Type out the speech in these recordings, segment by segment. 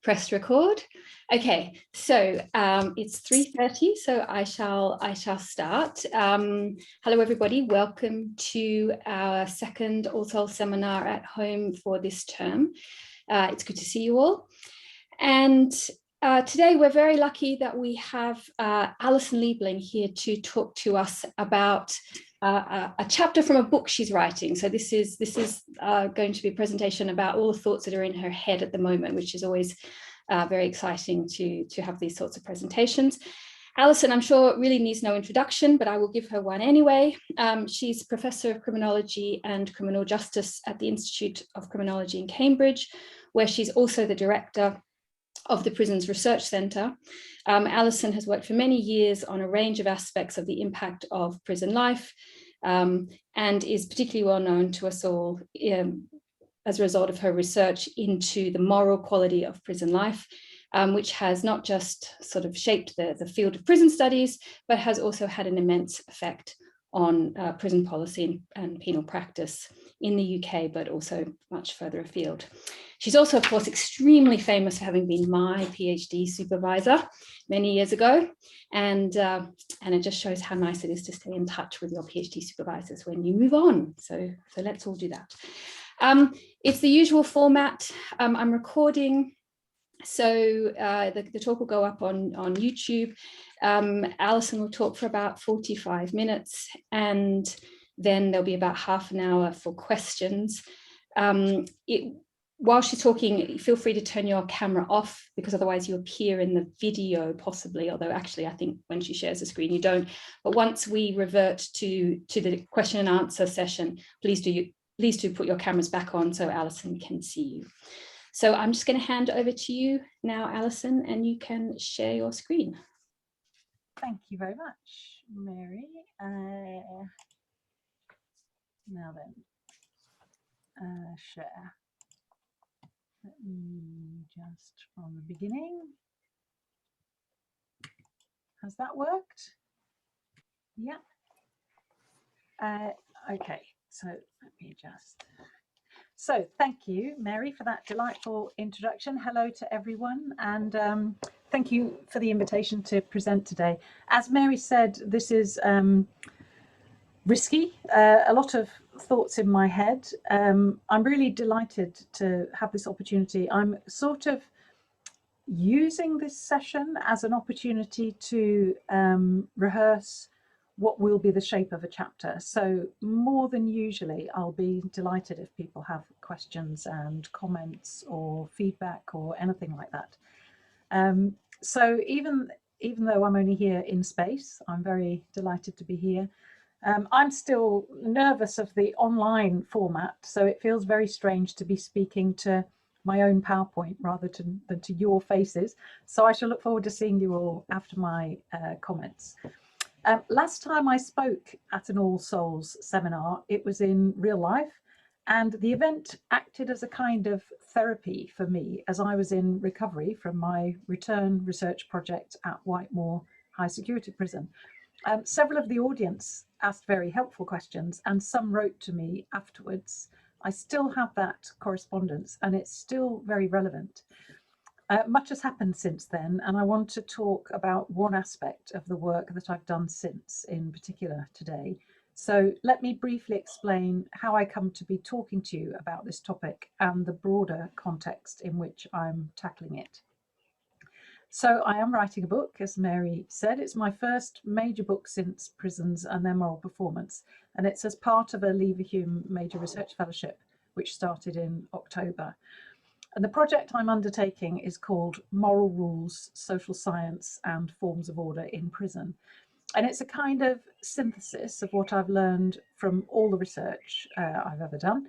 Press record. Okay, so it's 3:30, so I shall start. Hello everybody, welcome to our second All Souls seminar at home for this term. It's good to see you all. And today we're very lucky that we have Alison Liebling here to talk to us about a chapter from a book she's writing. So this is going to be a presentation about all the thoughts that are in her head at the moment, which is always very exciting to have these sorts of presentations. Alison, I'm sure, really needs no introduction, but I will give her one anyway. She's Professor of Criminology and Criminal Justice at the Institute of Criminology in Cambridge, where she's also the director of the Prisons Research Centre. Alison has worked for many years on a range of aspects of the impact of prison life, and is particularly well known to us all as a result of her research into the moral quality of prison life, which has not just sort of shaped the field of prison studies, but has also had an immense effect on prison policy and penal practice in the UK, but also much further afield. She's also, of course, extremely famous for having been my PhD supervisor many years ago. And it just shows how nice it is to stay in touch with your PhD supervisors when you move on. So let's all do that. It's the usual format. I'm recording, so the talk will go up on YouTube. Alison will talk for about 45 minutes, and then there'll be about half an hour for questions. While she's talking, feel free to turn your camera off, because otherwise you appear in the video possibly, although actually I think when she shares the screen you don't. But once we revert to the question and answer session, please do put your cameras back on so Alison can see you. So I'm just going to hand over to you now, Alison, and you can share your screen. Thank you very much, Mary. Now then, share. Let me just from the beginning. Has that worked? Yeah. Okay, so let me just. So thank you, Mary, for that delightful introduction. Hello to everyone, and thank you for the invitation to present today. As Mary said, this is risky, a lot of thoughts in my head. I'm really delighted to have this opportunity. I'm sort of using this session as an opportunity to rehearse what will be the shape of a chapter. So more than usually, I'll be delighted if people have questions and comments or feedback or anything like that. So even though I'm only here in space, I'm very delighted to be here. I'm still nervous of the online format, so it feels very strange to be speaking to my own PowerPoint rather than to your faces. So I shall look forward to seeing you all after my comments. Last time I spoke at an All Souls seminar, it was in real life, and the event acted as a kind of therapy for me as I was in recovery from my return research project at Whitemoor High Security Prison. Several of the audience asked very helpful questions, and some wrote to me afterwards. I still have that correspondence, and it's still very relevant. Much has happened since then, and I want to talk about one aspect of the work that I've done since, in particular today. So let me briefly explain how I come to be talking to you about this topic and the broader context in which I'm tackling it. So I am writing a book, as Mary said. It's my first major book since Prisons and Their Moral Performance, and it's as part of a Leverhulme Major Research Fellowship, which started in October. And the project I'm undertaking is called Moral Rules, Social Science and Forms of Order in Prison. And it's a kind of synthesis of what I've learned from all the research I've ever done.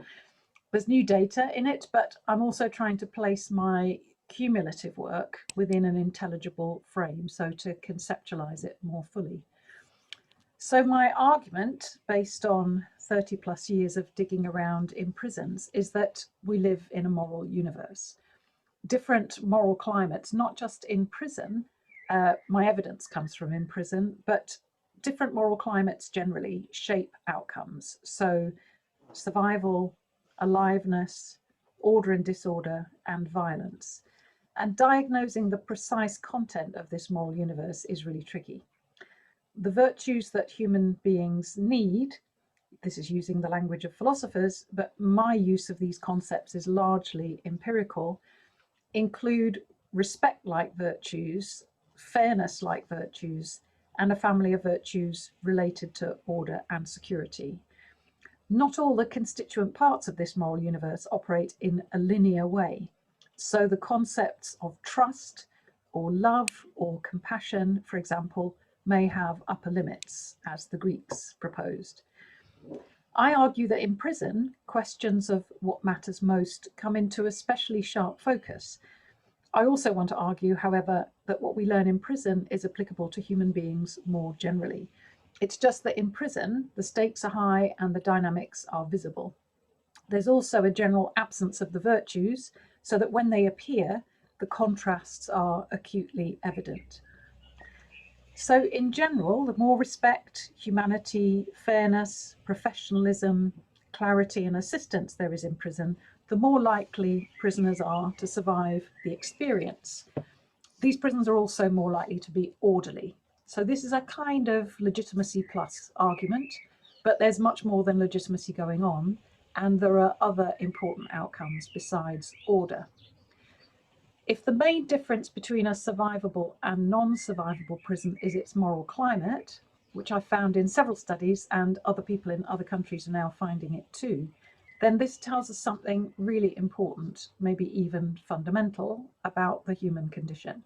There's new data in it, but I'm also trying to place my cumulative work within an intelligible frame, so to conceptualize it more fully. So my argument, based on 30 plus years of digging around in prisons, is that we live in a moral universe. Different moral climates, not just in prison, my evidence comes from in prison, but different moral climates generally shape outcomes. So survival, aliveness, order and disorder, and violence. And diagnosing the precise content of this moral universe is really tricky. The virtues that human beings need, this is using the language of philosophers, but my use of these concepts is largely empirical, include respect-like virtues, fairness-like virtues, and a family of virtues related to order and security. Not all the constituent parts of this moral universe operate in a linear way. So the concepts of trust or love or compassion, for example, may have upper limits, as the Greeks proposed. I argue that in prison, questions of what matters most come into especially sharp focus. I also want to argue, however, that what we learn in prison is applicable to human beings more generally. It's just that in prison, the stakes are high and the dynamics are visible. There's also a general absence of the virtues, so that when they appear, the contrasts are acutely evident. So in general, the more respect, humanity, fairness, professionalism, clarity and assistance there is in prison, the more likely prisoners are to survive the experience. These prisons are also more likely to be orderly. So this is a kind of legitimacy plus argument, but there's much more than legitimacy going on, and there are other important outcomes besides order. If the main difference between a survivable and non-survivable prison is its moral climate, which I found in several studies and other people in other countries are now finding it too, then this tells us something really important, maybe even fundamental, about the human condition.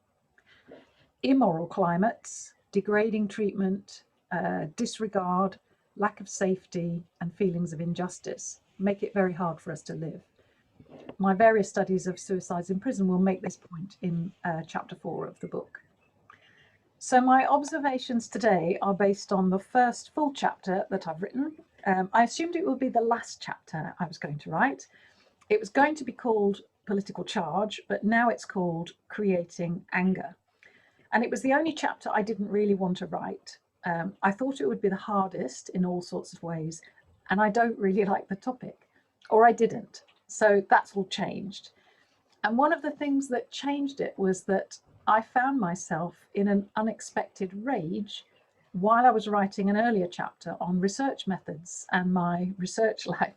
Immoral climates, degrading treatment, disregard, lack of safety, and feelings of injustice make it very hard for us to live. My various studies of suicides in prison will make this point in chapter 4 of the book. So my observations today are based on the first full chapter that I've written. I assumed it would be the last chapter I was going to write. It was going to be called Political Charge, but now it's called Creating Anger. And it was the only chapter I didn't really want to write. I thought it would be the hardest in all sorts of ways, and I don't really like the topic, or I didn't. So that's all changed. And one of the things that changed it was that I found myself in an unexpected rage while I was writing an earlier chapter on research methods and my research life.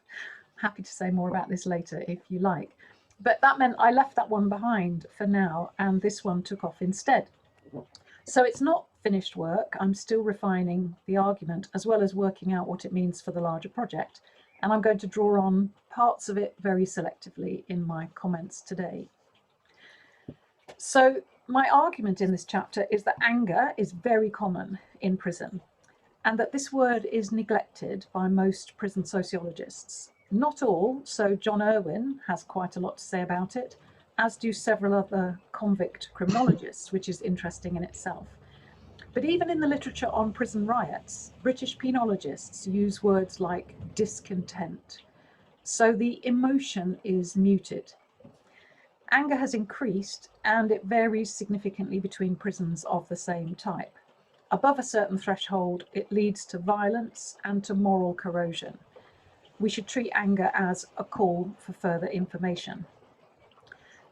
Happy to say more about this later if you like. But that meant I left that one behind for now, and this one took off instead. So it's not finished work. I'm still refining the argument as well as working out what it means for the larger project. And I'm going to draw on parts of it very selectively in my comments today. So my argument in this chapter is that anger is very common in prison, and that this word is neglected by most prison sociologists. Not all, so John Irwin has quite a lot to say about it, as do several other convict criminologists, which is interesting in itself. But even in the literature on prison riots, British penologists use words like discontent. So the emotion is muted. Anger has increased, and it varies significantly between prisons of the same type. Above a certain threshold, it leads to violence and to moral corrosion. We should treat anger as a call for further information.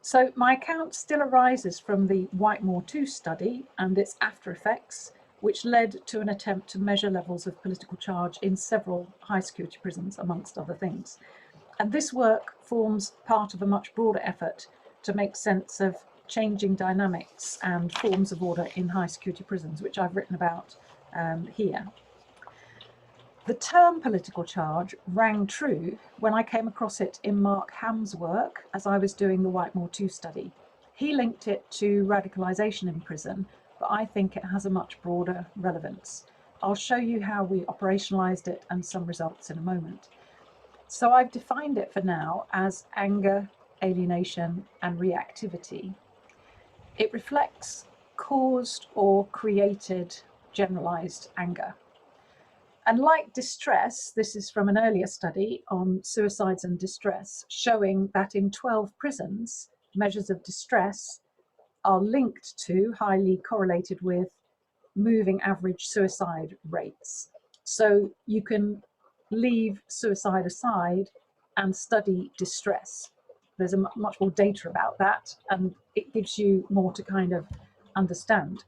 So my account still arises from the Whitemore 2 study and its after effects, which led to an attempt to measure levels of political charge in several high security prisons, amongst other things. And this work forms part of a much broader effort to make sense of changing dynamics and forms of order in high security prisons, which I've written about here. The term political charge rang true when I came across it in Mark Ham's work as I was doing the Whitemore 2 study. He linked it to radicalisation in prison, but I think it has a much broader relevance. I'll show you how we operationalised it and some results in a moment. So I've defined it for now as anger, alienation, and reactivity. It reflects caused or created generalised anger. And like distress, this is from an earlier study on suicides and distress, showing that in 12 prisons, measures of distress are linked to, highly correlated with, moving average suicide rates. So you can leave suicide aside and study distress. There's much more data about that, and it gives you more to kind of understand.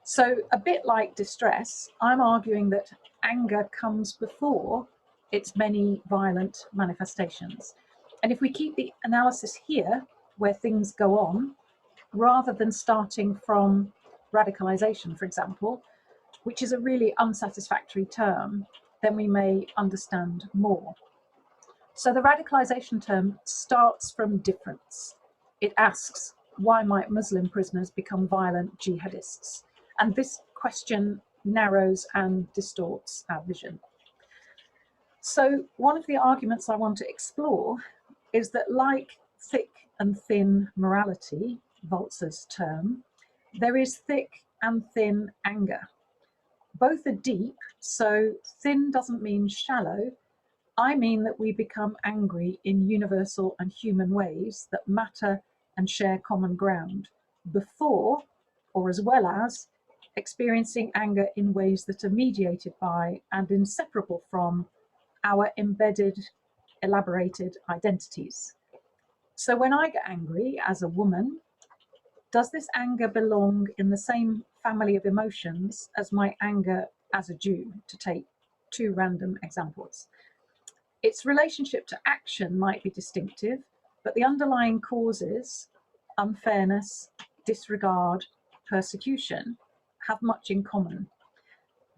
So a bit like distress, I'm arguing that anger comes before its many violent manifestations. And if we keep the analysis here, where things go on, rather than starting from radicalization, for example, which is a really unsatisfactory term, then we may understand more. So the radicalization term starts from difference. It asks, why might Muslim prisoners become violent jihadists? And this question narrows and distorts our vision. So one of the arguments I want to explore is that, like thick and thin morality, Walzer's term, there is thick and thin anger. Both are deep, so thin doesn't mean shallow. I mean that we become angry in universal and human ways that matter and share common ground before, or as well as, experiencing anger in ways that are mediated by and inseparable from our embedded, elaborated identities. So when I get angry as a woman, does this anger belong in the same family of emotions as my anger as a Jew, to take two random examples? Its relationship to action might be distinctive, but the underlying causes, unfairness, disregard, persecution, have much in common.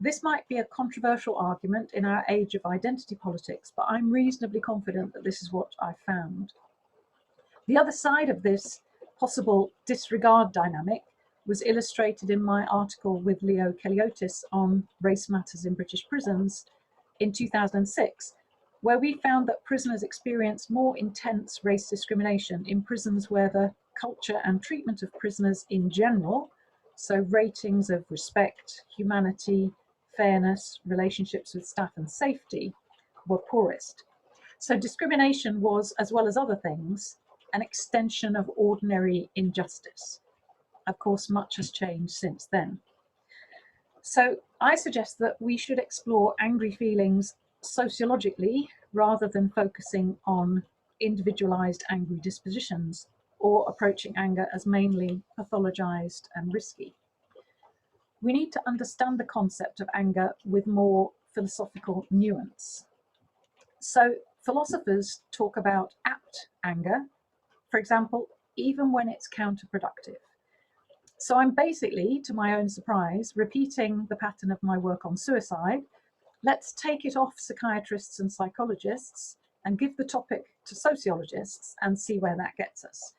This might be a controversial argument in our age of identity politics, but I'm reasonably confident that this is what I found. The other side of this possible disregard dynamic was illustrated in my article with Leo Keliotis on race matters in British prisons in 2006, where we found that prisoners experience more intense race discrimination in prisons where the culture and treatment of prisoners in general, so ratings of respect, humanity, fairness, relationships with staff and safety, were poorest. So discrimination was, as well as other things, an extension of ordinary injustice. Of course, much has changed since then. So I suggest that we should explore angry feelings sociologically rather than focusing on individualized angry dispositions or approaching anger as mainly pathologized and risky. We need to understand the concept of anger with more philosophical nuance. So philosophers talk about apt anger, for example, even when it's counterproductive. So I'm basically, to my own surprise, repeating the pattern of my work on suicide. Let's take it off psychiatrists and psychologists and give the topic to sociologists and see where that gets us.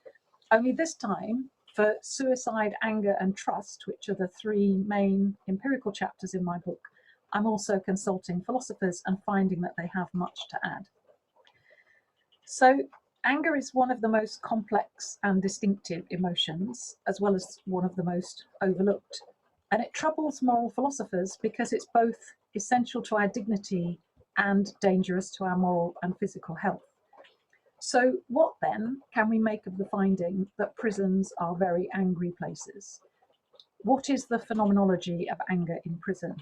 Only this time, for suicide, anger, and trust, which are the three main empirical chapters in my book, I'm also consulting philosophers and finding that they have much to add. So anger is one of the most complex and distinctive emotions, as well as one of the most overlooked. And it troubles moral philosophers because it's both essential to our dignity and dangerous to our moral and physical health. So what then can we make of the finding that prisons are very angry places? What is the phenomenology of anger in prison?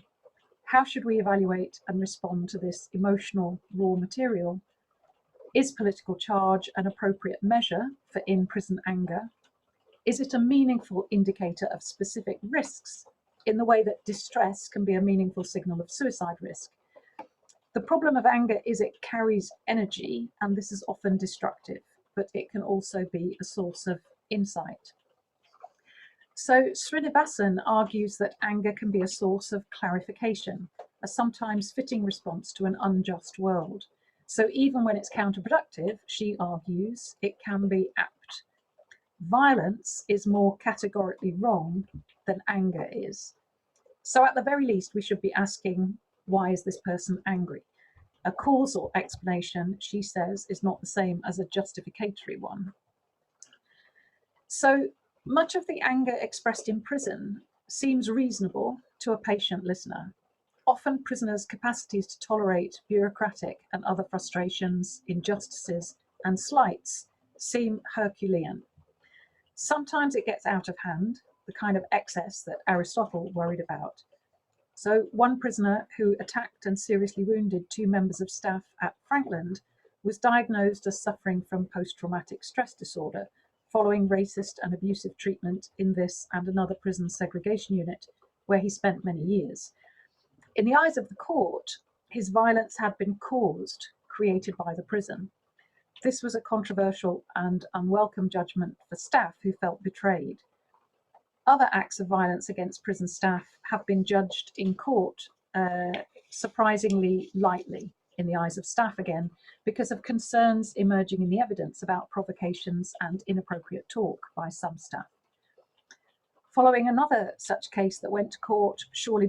How should we evaluate and respond to this emotional raw material? Is political charge an appropriate measure for in-prison anger? Is it a meaningful indicator of specific risks in the way that distress can be a meaningful signal of suicide risk? The problem of anger is it carries energy, and this is often destructive, but it can also be a source of insight. So Srinivasan argues that anger can be a source of clarification, a sometimes fitting response to an unjust world. So even when it's counterproductive, she argues, it can be apt. Violence is more categorically wrong than anger is. So at the very least, we should be asking, why is this person angry? A causal explanation, she says, is not the same as a justificatory one. So much of the anger expressed in prison seems reasonable to a patient listener. Often prisoners' capacities to tolerate bureaucratic and other frustrations, injustices, and slights seem Herculean. Sometimes it gets out of hand, the kind of excess that Aristotle worried about. So one prisoner who attacked and seriously wounded two members of staff at Frankland was diagnosed as suffering from post-traumatic stress disorder following racist and abusive treatment in this and another prison segregation unit where he spent many years. In the eyes of the court, his violence had been created by the prison. This was a controversial and unwelcome judgment for staff who felt betrayed. Other acts of violence against prison staff have been judged in court surprisingly lightly in the eyes of staff again, because of concerns emerging in the evidence about provocations and inappropriate talk by some staff. Following another such case that went to court shortly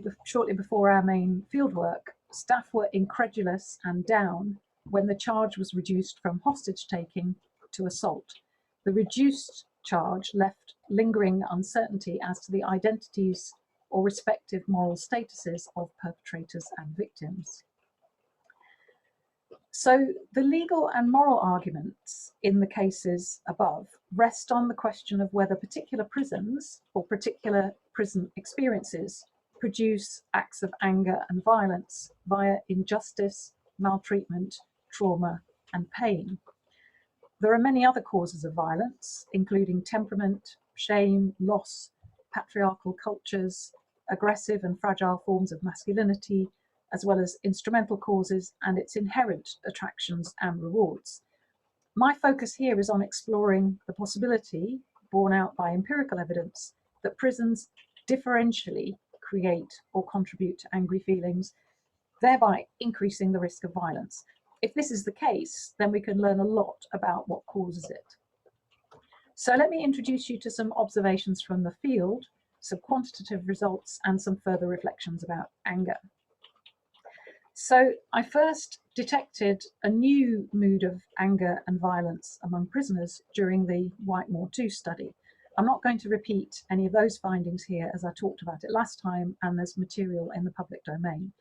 before our main fieldwork, staff were incredulous and down when the charge was reduced from hostage taking to assault. The reduced charge left lingering uncertainty as to the identities or respective moral statuses of perpetrators and victims. So the legal and moral arguments in the cases above rest on the question of whether particular prisons or particular prison experiences produce acts of anger and violence via injustice, maltreatment, trauma, and pain. There are many other causes of violence, including temperament, shame, loss, patriarchal cultures, aggressive and fragile forms of masculinity, as well as instrumental causes and its inherent attractions and rewards. My focus here is on exploring the possibility, borne out by empirical evidence, that prisons differentially create or contribute to angry feelings, thereby increasing the risk of violence. If this is the case, then we can learn a lot about what causes it. So let me introduce you to some observations from the field, some quantitative results, and some further reflections about anger. So I first detected a new mood of anger and violence among prisoners during the Whitemoor 2 study. I'm not going to repeat any of those findings here, as I talked about it last time, and there's material in the public domain.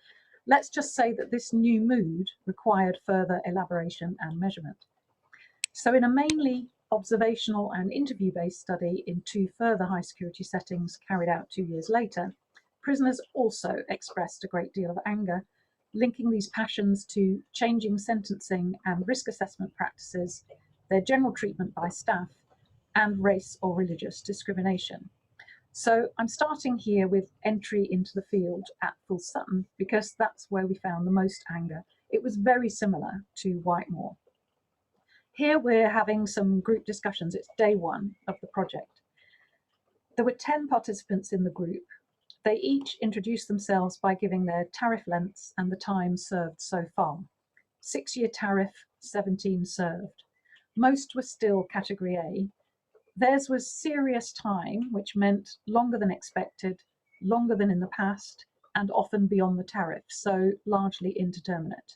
Let's just say that this new mood required further elaboration and measurement. So in a mainly observational and interview-based study in 2 further high security settings carried out 2 years later, prisoners also expressed a great deal of anger, linking these passions to changing sentencing and risk assessment practices, their general treatment by staff, and race or religious discrimination. So I'm starting here with entry into the field at Full Sutton, because that's where we found the most anger. It was very similar to Whitemoor. Here we're having some group discussions. It's day 1 of the project. There were 10 participants in the group. They each introduced themselves by giving their tariff lengths and the time served so far. 6-year tariff, 17 served. Most were still category A. Theirs was serious time, which meant longer than expected, longer than in the past, and often beyond the tariff, so largely indeterminate.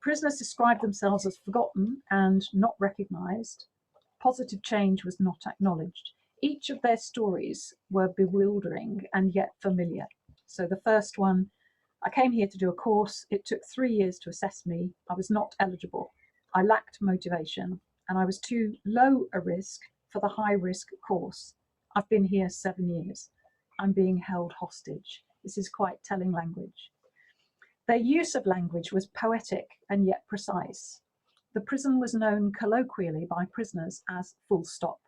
Prisoners described themselves as forgotten and not recognised. Positive change was not acknowledged. Each of their stories were bewildering and yet familiar. So the first one, I came here to do a course. It took 3 years to assess me. I was not eligible. I lacked motivation, and I was too low a risk for the high risk course. I've been here 7 years. I'm being held hostage. This is quite telling language. Their use of language was poetic and yet precise. The prison was known colloquially by prisoners as Full Stop.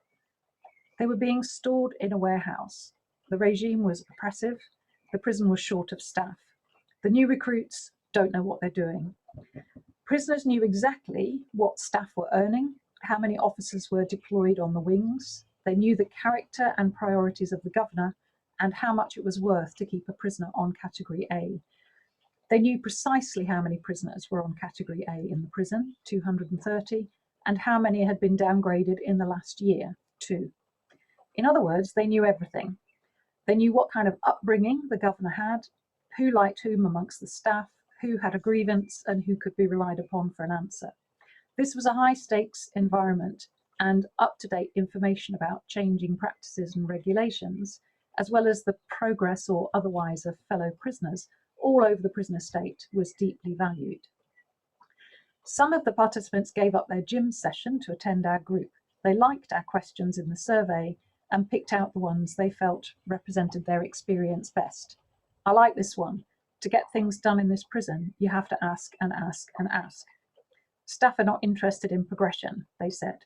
They were being stored in a warehouse. The regime was oppressive. The prison was short of staff. The new recruits don't know what they're doing. Prisoners knew exactly what staff were earning, how many officers were deployed on the wings. They knew the character and priorities of the governor and how much it was worth to keep a prisoner on category A. They knew precisely how many prisoners were on category A in the prison, 230, and how many had been downgraded in the last year, 2. In other words, they knew everything. They knew what kind of upbringing the governor had, who liked whom amongst the staff, who had a grievance, and who could be relied upon for an answer. This was a high-stakes environment, and up-to-date information about changing practices and regulations, as well as the progress or otherwise of fellow prisoners all over the prison estate, was deeply valued. Some of the participants gave up their gym session to attend our group. They liked our questions in the survey and picked out the ones they felt represented their experience best. I like this one. To get things done in this prison, you have to ask and ask and ask. Staff are not interested in progression, they said.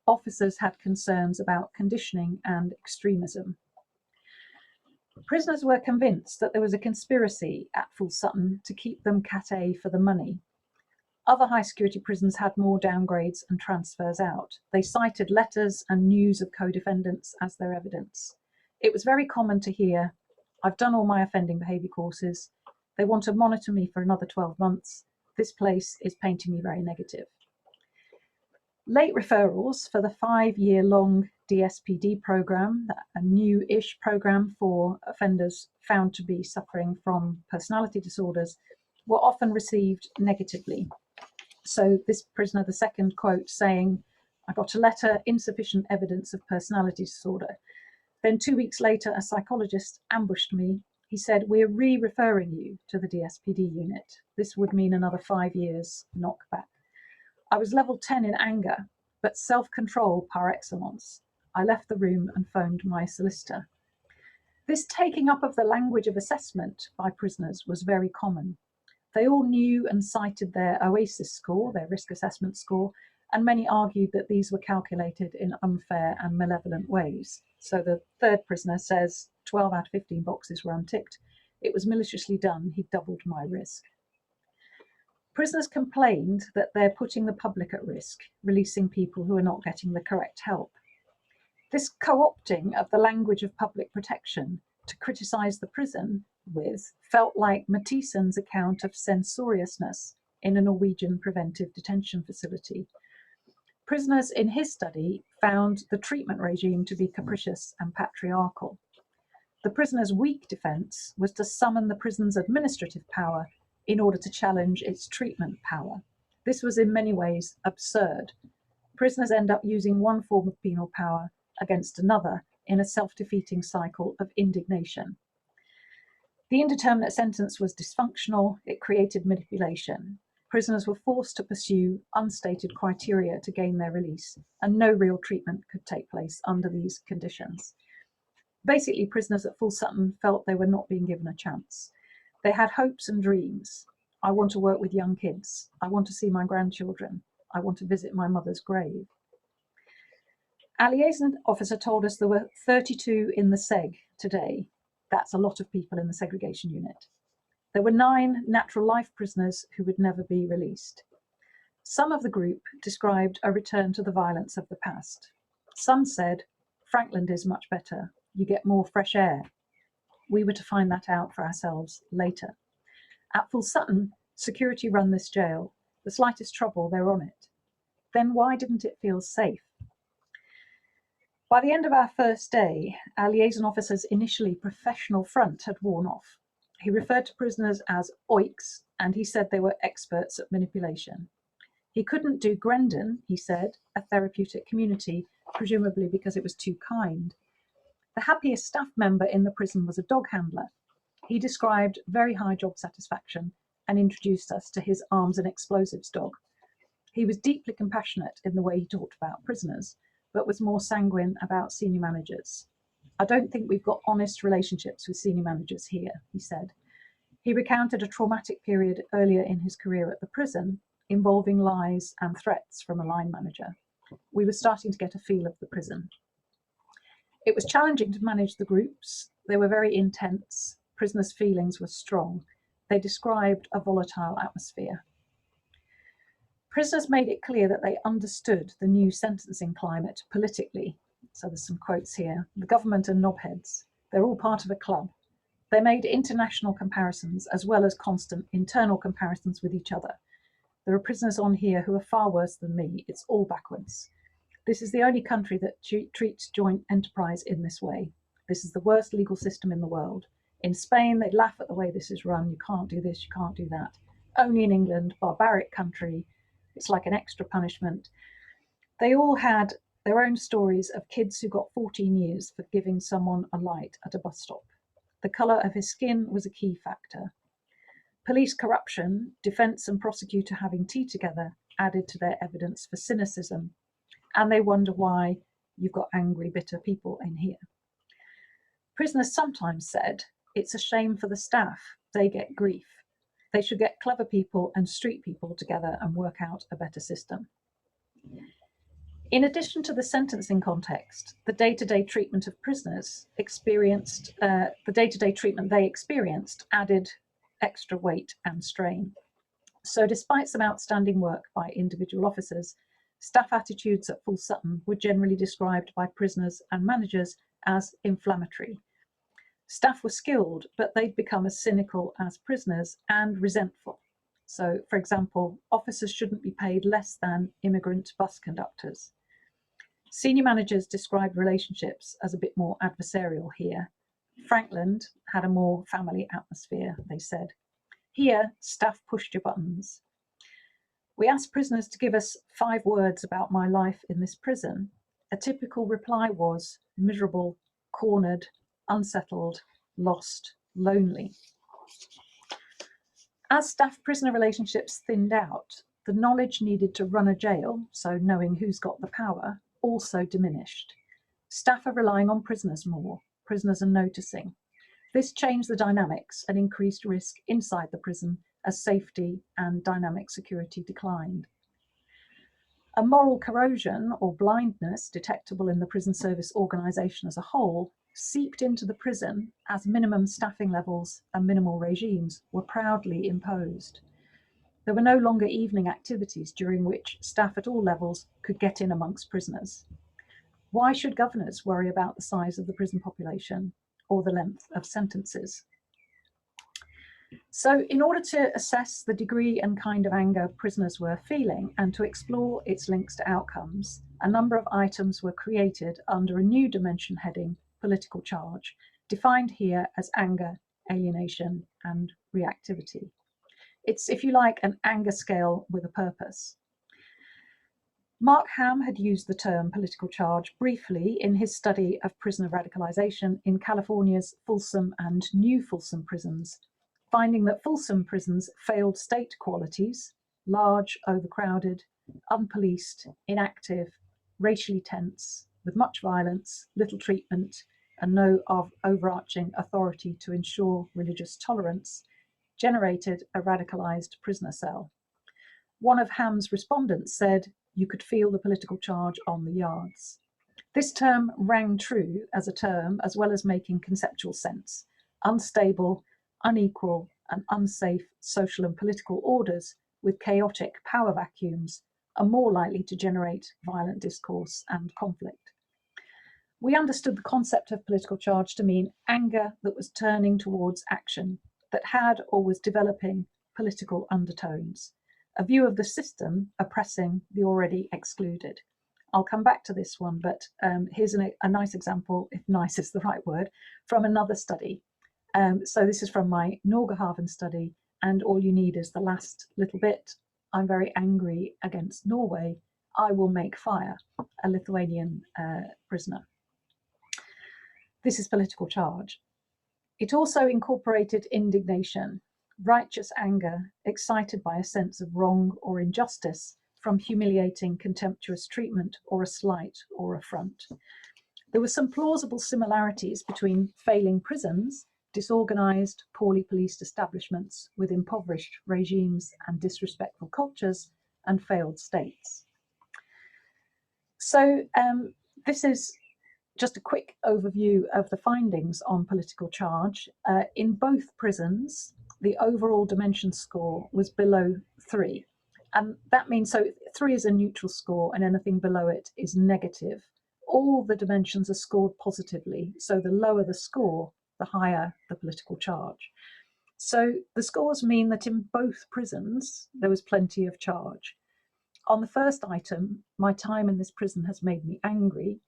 officers had concerns about conditioning and extremism. Prisoners were convinced that there was a conspiracy at Full Sutton to keep them Cat A for the money. Other high security prisons had more downgrades and transfers out. They cited letters and news of co-defendants as their evidence. It was very common to hear, "I've done all my offending behaviour courses. They want to monitor me for another 12 months. This place is painting me very negative." Late referrals for the 5-year-long DSPD programme, a new-ish programme for offenders found to be suffering from personality disorders, were often received negatively. So this prisoner, the second quote, saying, "I got a letter, insufficient evidence of personality disorder. Then 2 weeks later, a psychologist ambushed me. He said, 'We're re-referring you to the DSPD unit. This would mean another 5 years knockback.' I was level 10 in anger, but self-control par excellence. I left the room and phoned my solicitor." This taking up of the language of assessment by prisoners was very common. They all knew and cited their OASIS score, their risk assessment score, and many argued that these were calculated in unfair and malevolent ways. So the third prisoner says 12 out of 15 boxes were unticked. It was maliciously done. He doubled my risk. Prisoners complained that they're putting the public at risk, releasing people who are not getting the correct help. This co-opting of the language of public protection to criticise the prison with felt like Matheson's account of censoriousness in a Norwegian preventive detention facility. Prisoners in his study found the treatment regime to be capricious and patriarchal. The prisoner's weak defence was to summon the prison's administrative power in order to challenge its treatment power. This was in many ways absurd. Prisoners end up using one form of penal power against another in a self-defeating cycle of indignation. The indeterminate sentence was dysfunctional. It created manipulation. Prisoners were forced to pursue unstated criteria to gain their release, and no real treatment could take place under these conditions. Basically, prisoners at Full Sutton felt they were not being given a chance. They had hopes and dreams. "I want to work with young kids. I want to see my grandchildren. I want to visit my mother's grave." Our liaison officer told us there were 32 in the SEG today. That's a lot of people in the segregation unit. There were 9 natural life prisoners who would never be released. Some of the group described a return to the violence of the past. Some said, "Frankland is much better. You get more fresh air." We were to find that out for ourselves later. At Full Sutton, security run this jail. The slightest trouble, they're on it. Then why didn't it feel safe? By the end of our first day, our liaison officer's initially professional front had worn off. He referred to prisoners as oiks, and he said they were experts at manipulation. He couldn't do Grendon, he said, a therapeutic community, presumably because it was too kind. The happiest staff member in the prison was a dog handler. He described very high job satisfaction and introduced us to his arms and explosives dog. He was deeply compassionate in the way he talked about prisoners, but was more sanguine about senior managers. "I don't think we've got honest relationships with senior managers here," he said. He recounted a traumatic period earlier in his career at the prison involving lies and threats from a line manager. We were starting to get a feel of the prison. It was challenging to manage the groups. They were very intense. Prisoners' feelings were strong. They described a volatile atmosphere. Prisoners made it clear that they understood the new sentencing climate politically. So there's some quotes here. "The government are knobheads. They're all part of a club. They made international comparisons as well as constant internal comparisons with each other. There are prisoners on here who are far worse than me. It's all backwards. This is the only country that treats joint enterprise in this way. This is the worst legal system in the world. In Spain, they laugh at the way this is run. You can't do this, you can't do that. Only in England, barbaric country, it's like an extra punishment." They all had their own stories of kids who got 14 years for giving someone a light at a bus stop. The colour of his skin was a key factor. Police corruption, defence and prosecutor having tea together added to their evidence for cynicism, and they wonder why you've got angry, bitter people in here. Prisoners sometimes said, "It's a shame for the staff, they get grief. They should get clever people and street people together and work out a better system." In addition to the sentencing context, the day-to-day treatment of prisoners experienced, added extra weight and strain. So despite some outstanding work by individual officers, staff attitudes at Full Sutton were generally described by prisoners and managers as inflammatory. Staff were skilled, but they'd become as cynical as prisoners and resentful. So, for example, officers shouldn't be paid less than immigrant bus conductors. Senior managers described relationships as a bit more adversarial here. Frankland had a more family atmosphere, they said. Here, staff pushed your buttons. We asked prisoners to give us 5 words about my life in this prison. A typical reply was miserable, cornered, unsettled, lost, lonely. As staff-prisoner relationships thinned out, the knowledge needed to run a jail, so knowing who's got the power, also diminished. Staff are relying on prisoners more. Prisoners are noticing. This changed the dynamics and increased risk inside the prison as safety and dynamic security declined. A moral corrosion or blindness detectable in the prison service organisation as a whole seeped into the prison as minimum staffing levels and minimal regimes were proudly imposed. There were no longer evening activities during which staff at all levels could get in amongst prisoners. Why should governors worry about the size of the prison population or the length of sentences? So in order to assess the degree and kind of anger prisoners were feeling and to explore its links to outcomes, a number of items were created under a new dimension heading, political charge, defined here as anger, alienation, and reactivity. It's, if you like, an anger scale with a purpose. Mark Ham had used the term political charge briefly in his study of prisoner radicalization in California's Folsom and New Folsom prisons, finding that Folsom prisons failed state qualities: large, overcrowded, unpoliced, inactive, racially tense, with much violence, little treatment, and no overarching authority to ensure religious tolerance, generated a radicalized prisoner cell. One of Ham's respondents said, "You could feel the political charge on the yards." This term rang true as a term, as well as making conceptual sense. Unstable, unequal, and unsafe social and political orders with chaotic power vacuums are more likely to generate violent discourse and conflict. We understood the concept of political charge to mean anger that was turning towards action, that had or was developing political undertones, a view of the system oppressing the already excluded. I'll come back to this one, but here's a nice example, if nice is the right word, from another study. So this is from my Norgerhaven study, and all you need is the last little bit. I'm very angry against Norway. I will make fire, a Lithuanian prisoner. This is political charge. It also incorporated indignation, righteous anger, excited by a sense of wrong or injustice from humiliating, contemptuous treatment or a slight or affront. There were some plausible similarities between failing prisons, disorganized, poorly policed establishments with impoverished regimes and disrespectful cultures, and failed states. So this is just a quick overview of the findings on political charge. In both prisons, the overall dimension score was below 3. And that means, so 3 is a neutral score and anything below it is negative. All the dimensions are scored positively. So the lower the score, the higher the political charge. So the scores mean that in both prisons, there was plenty of charge. On the first item, my time in this prison has made me angry,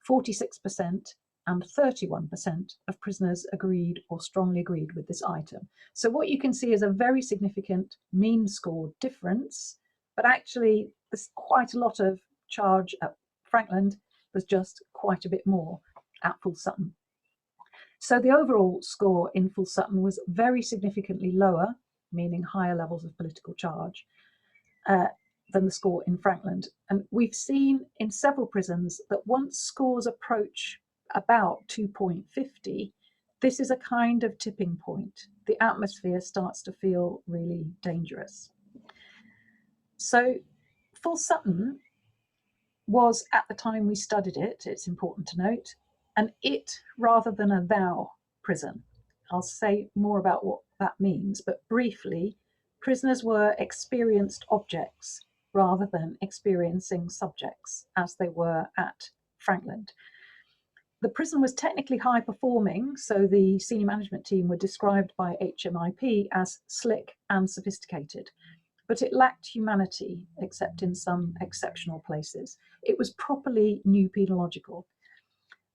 46% and 31% of prisoners agreed or strongly agreed with this item. So what you can see is a very significant mean score difference, but actually there's quite a lot of charge at Frankland. There's just quite a bit more at Full Sutton. So the overall score in Full Sutton was very significantly lower, meaning higher levels of political charge, than the score in Frankland. And we've seen in several prisons that once scores approach about 2.50, this is a kind of tipping point. The atmosphere starts to feel really dangerous. So Full Sutton was, at the time we studied it, it's important to note, an it rather than a thou prison. I'll say more about what that means, but briefly, prisoners were experienced objects rather than experiencing subjects, as they were at Frankland. The prison was technically high performing, so the senior management team were described by HMIP as slick and sophisticated, but it lacked humanity, except in some exceptional places. It was properly new penological.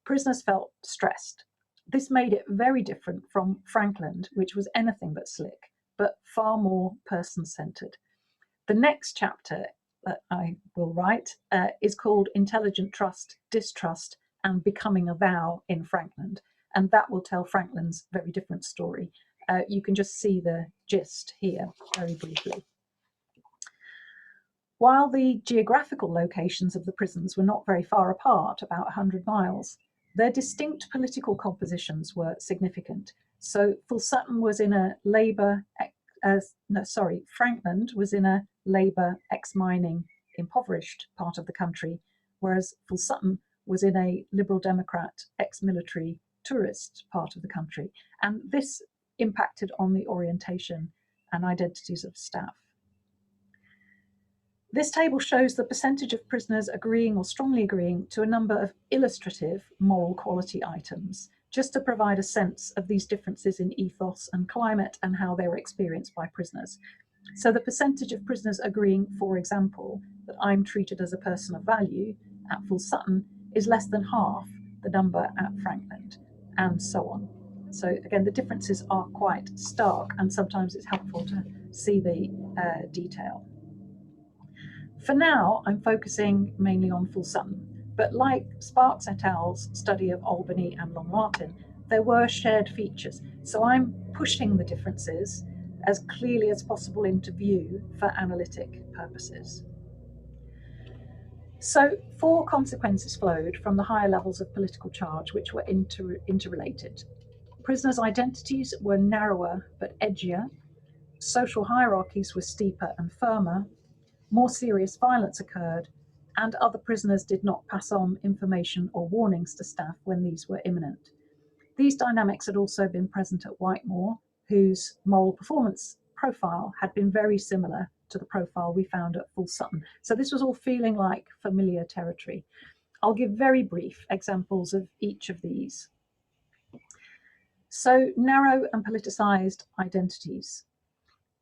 Prisoners felt stressed. This made it very different from Frankland, which was anything but slick, but far more person-centered. The next chapter that I will write is called Intelligent Trust, Distrust, and Becoming a Thou in Frankland, and that will tell Frankland's very different story. You can just see the gist here very briefly. While the geographical locations of the prisons were not very far apart, about 100 miles, their distinct political compositions were significant. So Sutton was in a Labour, Frankland was in a Labour ex-mining impoverished part of the country, whereas Sutton was in a Liberal Democrat ex-military tourist part of the country. And this impacted on the orientation and identities of staff. This table shows the percentage of prisoners agreeing or strongly agreeing to a number of illustrative moral quality items, just to provide a sense of these differences in ethos and climate and how they were experienced by prisoners. So the percentage of prisoners agreeing, for example, that I'm treated as a person of value at Sutton is less than half the number at Frankland, and so on. So again, the differences are quite stark, and sometimes it's helpful to see the detail. For now, I'm focusing mainly on Sutton, but like Sparks et al.'s study of Albany and Long Martin, there were shared features. So I'm pushing the differences as clearly as possible into view for analytic purposes. So 4 consequences flowed from the higher levels of political charge, which were interrelated. Prisoners' identities were narrower but edgier. Social hierarchies were steeper and firmer. More serious violence occurred, and other prisoners did not pass on information or warnings to staff when these were imminent. These dynamics had also been present at Whitemoor, whose moral performance profile had been very similar to the profile we found at Sutton. So this was all feeling like familiar territory. I'll give very brief examples of each of these. So narrow and politicized identities.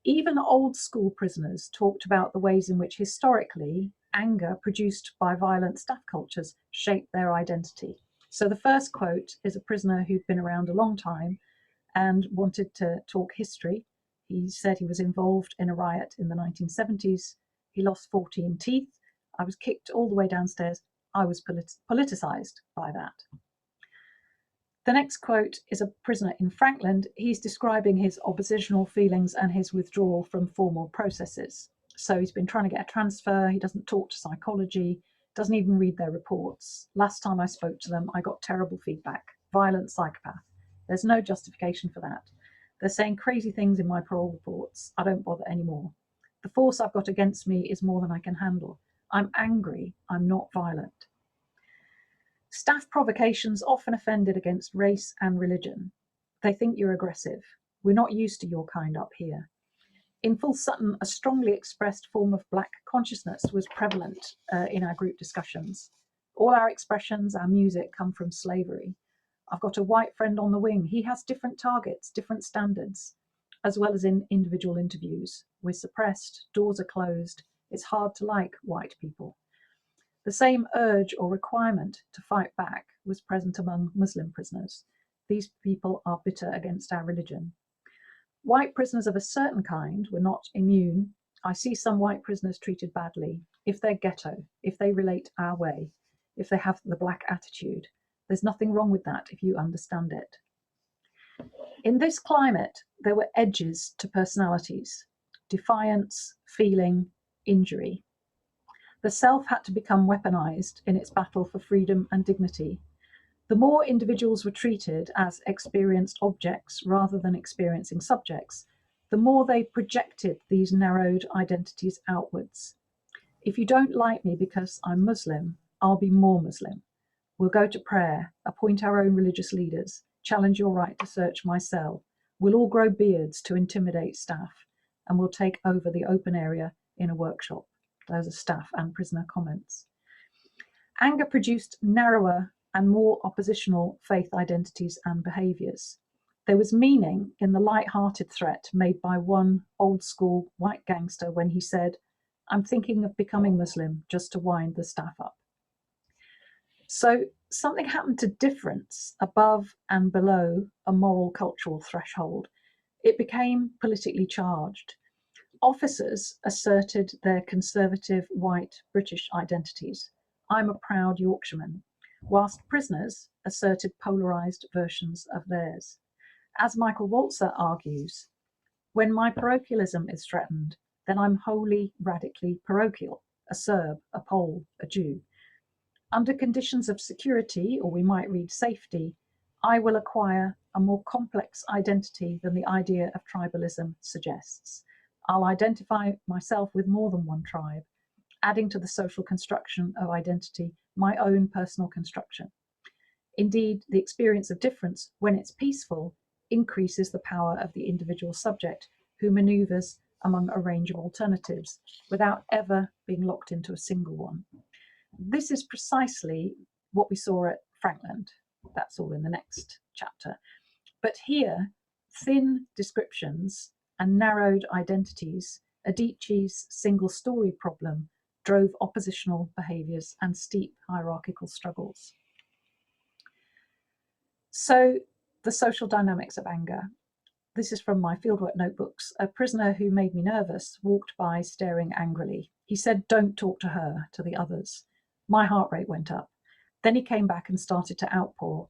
Even old school prisoners talked about the ways in which historically anger produced by violent staff cultures shaped their identity. So the first quote is a prisoner who'd been around a long time and wanted to talk history. He said he was involved in a riot in the 1970s. He lost 14 teeth. I was kicked all the way downstairs. I was politicized by that. The next quote is a prisoner in Frankland. He's describing his oppositional feelings and his withdrawal from formal processes. So he's been trying to get a transfer. He doesn't talk to psychology, doesn't even read their reports. Last time I spoke to them, I got terrible feedback. Violent psychopath. There's no justification for that. They're saying crazy things in my parole reports. I don't bother anymore. The force I've got against me is more than I can handle. I'm angry. I'm not violent. Staff provocations often offended against race and religion. They think you're aggressive. We're not used to your kind up here. In Sutton, a strongly expressed form of Black consciousness was prevalent in our group discussions. All our expressions, our music come from slavery. I've got a white friend on the wing. He has different targets, different standards, as well as in individual interviews. We're suppressed, doors are closed. It's hard to like white people. The same urge or requirement to fight back was present among Muslim prisoners. These people are bitter against our religion. White prisoners of a certain kind were not immune. I see some white prisoners treated badly. If they're ghetto, if they relate our way, if they have the Black attitude, there's nothing wrong with that if you understand it. In this climate, there were edges to personalities: defiance, feeling, injury. The self had to become weaponized in its battle for freedom and dignity. The more individuals were treated as experienced objects rather than experiencing subjects, the more they projected these narrowed identities outwards. If you don't like me because I'm Muslim, I'll be more Muslim. We'll go to prayer, appoint our own religious leaders, challenge your right to search my cell. We'll all grow beards to intimidate staff, and we'll take over the open area in a workshop. Those are staff and prisoner comments. Anger produced narrower and more oppositional faith identities and behaviours. There was meaning in the light-hearted threat made by one old-school white gangster when he said, "I'm thinking of becoming Muslim just to wind the staff up." So something happened to difference above and below a moral cultural threshold. It became politically charged. Officers asserted their conservative white British identities. I'm a proud Yorkshireman, whilst prisoners asserted polarised versions of theirs. As Michael Walzer argues, when my parochialism is threatened, then I'm wholly radically parochial, a Serb, a Pole, a Jew. Under conditions of security, or we might read safety, I will acquire a more complex identity than the idea of tribalism suggests. I'll identify myself with more than one tribe, adding to the social construction of identity my own personal construction. Indeed, the experience of difference, when it's peaceful, increases the power of the individual subject who manoeuvres among a range of alternatives without ever being locked into a single one. This is precisely what we saw at Frankland. That's all in the next chapter. But here, thin descriptions and narrowed identities, Adichie's single story problem drove oppositional behaviours and steep hierarchical struggles. So the social dynamics of anger. This is from my fieldwork notebooks. A prisoner who made me nervous walked by staring angrily. He said, "Don't talk to her," to the others. My heart rate went up. Then he came back and started to outpour.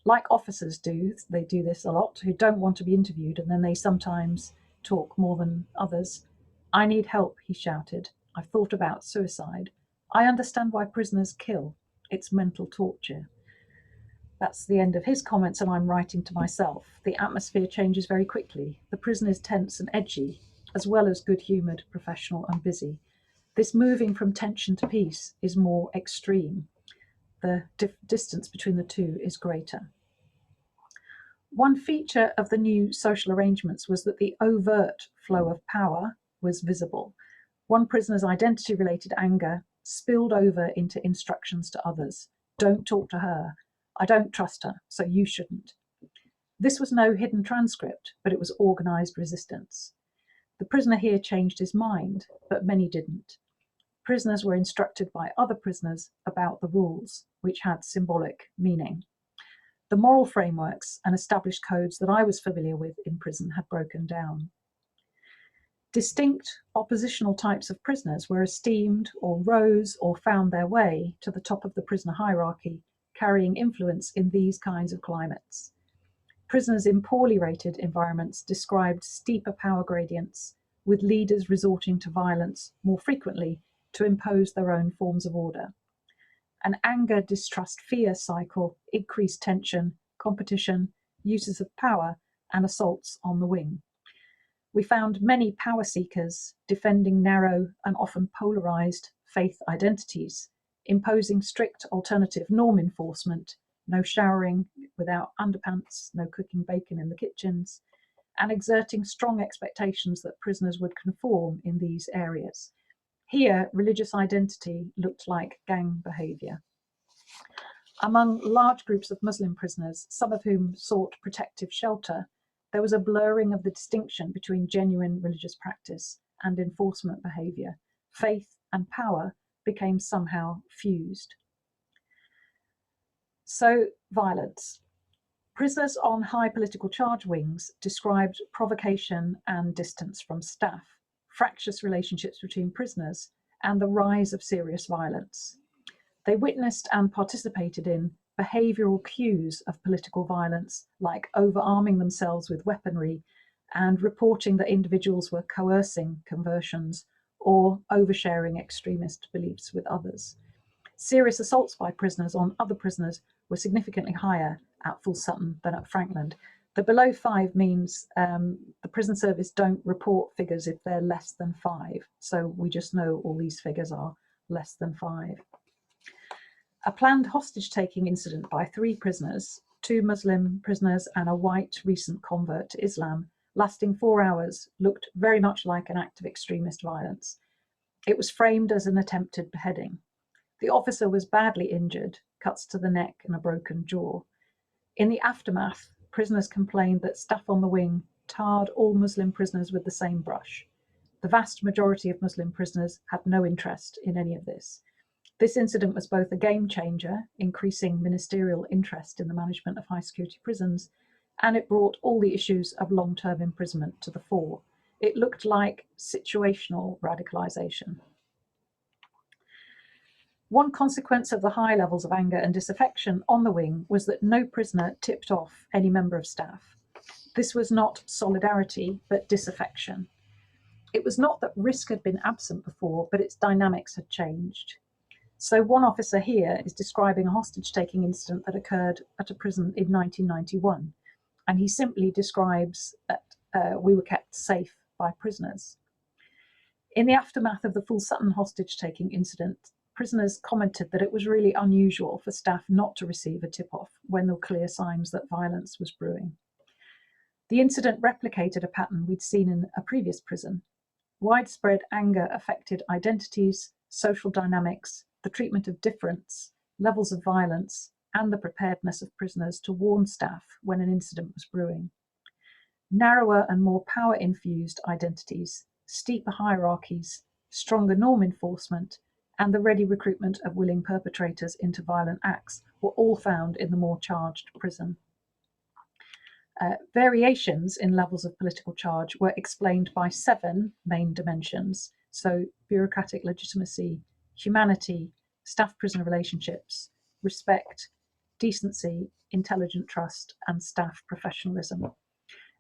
Like officers do, they do this a lot, who don't want to be interviewed, and then they sometimes talk more than others. "I need help," he shouted. "I've thought about suicide. I understand why prisoners kill. It's mental torture." That's the end of his comments, and I'm writing to myself. The atmosphere changes very quickly. The prison is tense and edgy, as well as good-humoured, professional and busy. This moving from tension to peace is more extreme. The distance between the two is greater. One feature of the new social arrangements was that the overt flow of power was visible. One prisoner's identity-related anger spilled over into instructions to others. "Don't talk to her. I don't trust her, so you shouldn't." This was no hidden transcript, but it was organised resistance. The prisoner here changed his mind, but many didn't. Prisoners were instructed by other prisoners about the rules, which had symbolic meaning. The moral frameworks and established codes that I was familiar with in prison had broken down. Distinct oppositional types of prisoners were esteemed or rose or found their way to the top of the prisoner hierarchy, carrying influence in these kinds of climates. Prisoners in poorly rated environments described steeper power gradients, with leaders resorting to violence more frequently to impose their own forms of order. An anger, distrust, fear cycle, increased tension, competition, uses of power, and assaults on the wing. We found many power seekers defending narrow and often polarized faith identities, imposing strict alternative norm enforcement, no showering without underpants, no cooking bacon in the kitchens, and exerting strong expectations that prisoners would conform in these areas. Here, religious identity looked like gang behaviour. Among large groups of Muslim prisoners, some of whom sought protective shelter, there was a blurring of the distinction between genuine religious practice and enforcement behaviour. Faith and power became somehow fused. So, violence. Prisoners on high political charge wings described provocation and distance from staff, fractious relationships between prisoners, and the rise of serious violence. They witnessed and participated in behavioural cues of political violence, like overarming themselves with weaponry and reporting that individuals were coercing conversions or oversharing extremist beliefs with others. Serious assaults by prisoners on other prisoners were significantly higher at Full Sutton than at Frankland. The below 5 means the prison service don't report figures if they're less than 5. So we just know all these figures are less than 5. A planned hostage-taking incident by 3 prisoners, 2 Muslim prisoners and a white recent convert to Islam, lasting 4 hours, looked very much like an act of extremist violence. It was framed as an attempted beheading. The officer was badly injured, cuts to the neck and a broken jaw. In the aftermath, prisoners complained that staff on the wing tarred all Muslim prisoners with the same brush. The vast majority of Muslim prisoners had no interest in any of this. This incident was both a game changer, increasing ministerial interest in the management of high security prisons, and it brought all the issues of long-term imprisonment to the fore. It looked like situational radicalization. One consequence of the high levels of anger and disaffection on the wing was that no prisoner tipped off any member of staff. This was not solidarity, but disaffection. It was not that risk had been absent before, but its dynamics had changed. So one officer here is describing a hostage-taking incident that occurred at a prison in 1991, and he simply describes that we were kept safe by prisoners. In the aftermath of the full Sutton hostage-taking incident, prisoners commented that it was really unusual for staff not to receive a tip-off when there were clear signs that violence was brewing. The incident replicated a pattern we'd seen in a previous prison. Widespread anger affected identities, social dynamics, the treatment of difference, levels of violence, and the preparedness of prisoners to warn staff when an incident was brewing. Narrower and more power-infused identities, steeper hierarchies, stronger norm enforcement, and the ready recruitment of willing perpetrators into violent acts were all found in the more charged prison. Variations in levels of political charge were explained by 7 main dimensions, so bureaucratic legitimacy, humanity, staff-prisoner relationships, respect, decency, intelligent trust, and staff professionalism.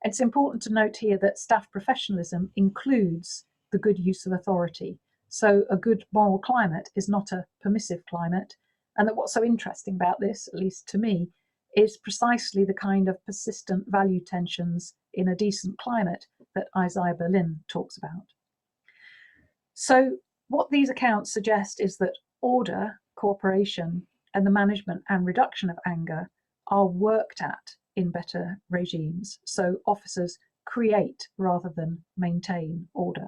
It's important to note here that staff professionalism includes the good use of authority. So a good moral climate is not a permissive climate, and that what's so interesting about this, at least to me, is precisely the kind of persistent value tensions in a decent climate that Isaiah Berlin talks about. So what these accounts suggest is that order, cooperation, and the management and reduction of anger are worked at in better regimes. So officers create rather than maintain order.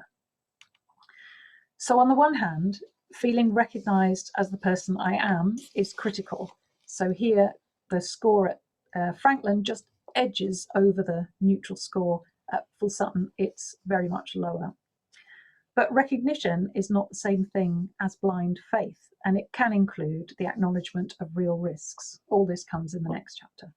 So on the one hand, feeling recognised as the person I am is critical. So here the score at Franklin just edges over the neutral score. At Full Sutton, it's very much lower. But recognition is not the same thing as blind faith, and it can include the acknowledgement of real risks. All this comes in the next chapter.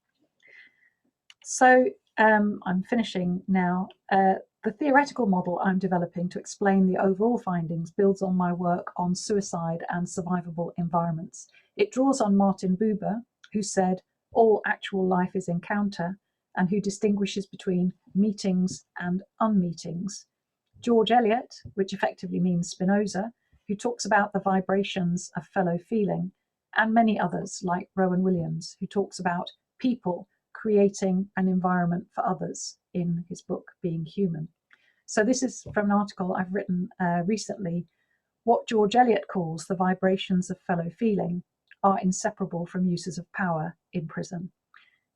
So I'm finishing now. The theoretical model I'm developing to explain the overall findings builds on my work on suicide and survivable environments. It draws on Martin Buber, who said, all actual life is encounter, and who distinguishes between meetings and unmeetings. George Eliot, which effectively means Spinoza, who talks about the vibrations of fellow feeling, and many others like Rowan Williams, who talks about people creating an environment for others in his book, Being Human. So this is from an article I've written recently. What George Eliot calls the vibrations of fellow feeling are inseparable from uses of power in prison.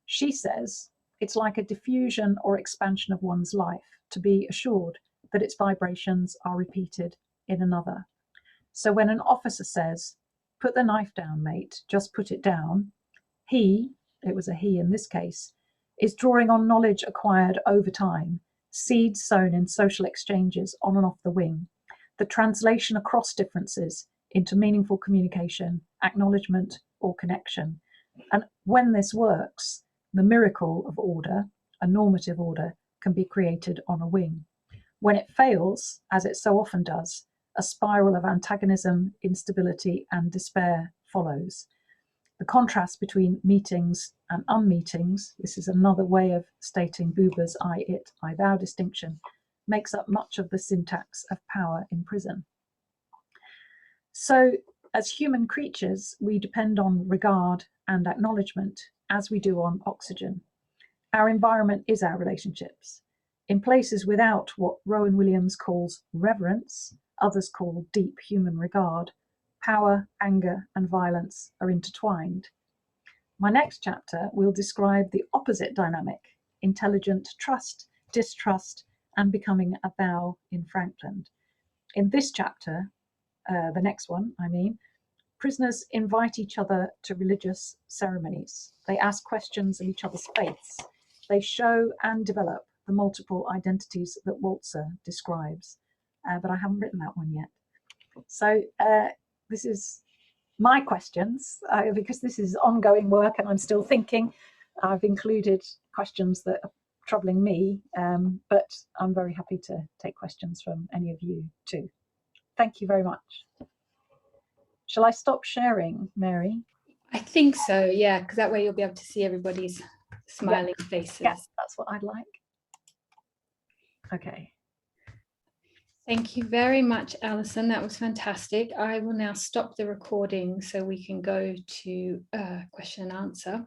She says it's like a diffusion or expansion of one's life to be assured that its vibrations are repeated in another. So when an officer says, put the knife down, mate, just put it down, he, it was a he in this case, is drawing on knowledge acquired over time, seeds sown in social exchanges on and off the wing, the translation across differences into meaningful communication, acknowledgement, or connection. And when this works, the miracle of order, a normative order, can be created on a wing. When it fails, as it so often does, a spiral of antagonism, instability, and despair follows. The contrast between meetings and unmeetings, this is another way of stating Buber's I, it, I, thou distinction, makes up much of the syntax of power in prison. So, as human creatures, we depend on regard and acknowledgement as we do on oxygen. Our environment is our relationships. In places without what Rowan Williams calls reverence, others call deep human regard, power, anger, and violence are intertwined. My next chapter will describe the opposite dynamic, intelligent trust, distrust, and becoming a thou in Frankland. In this chapter, the next one, I mean, prisoners invite each other to religious ceremonies. They ask questions of each other's faiths. They show and develop the multiple identities that Walzer describes. But I haven't written that one yet. So this is my questions, because this is ongoing work and I'm still thinking. I've included questions that are troubling me, but I'm very happy to take questions from any of you too. Thank you very much. Shall I stop sharing, Mary? I think so, yeah, because that way you'll be able to see everybody's smiling faces. Yes, that's what I'd like. Okay. Thank you very much, Alison. That was fantastic. I will now stop the recording so we can go to question and answer.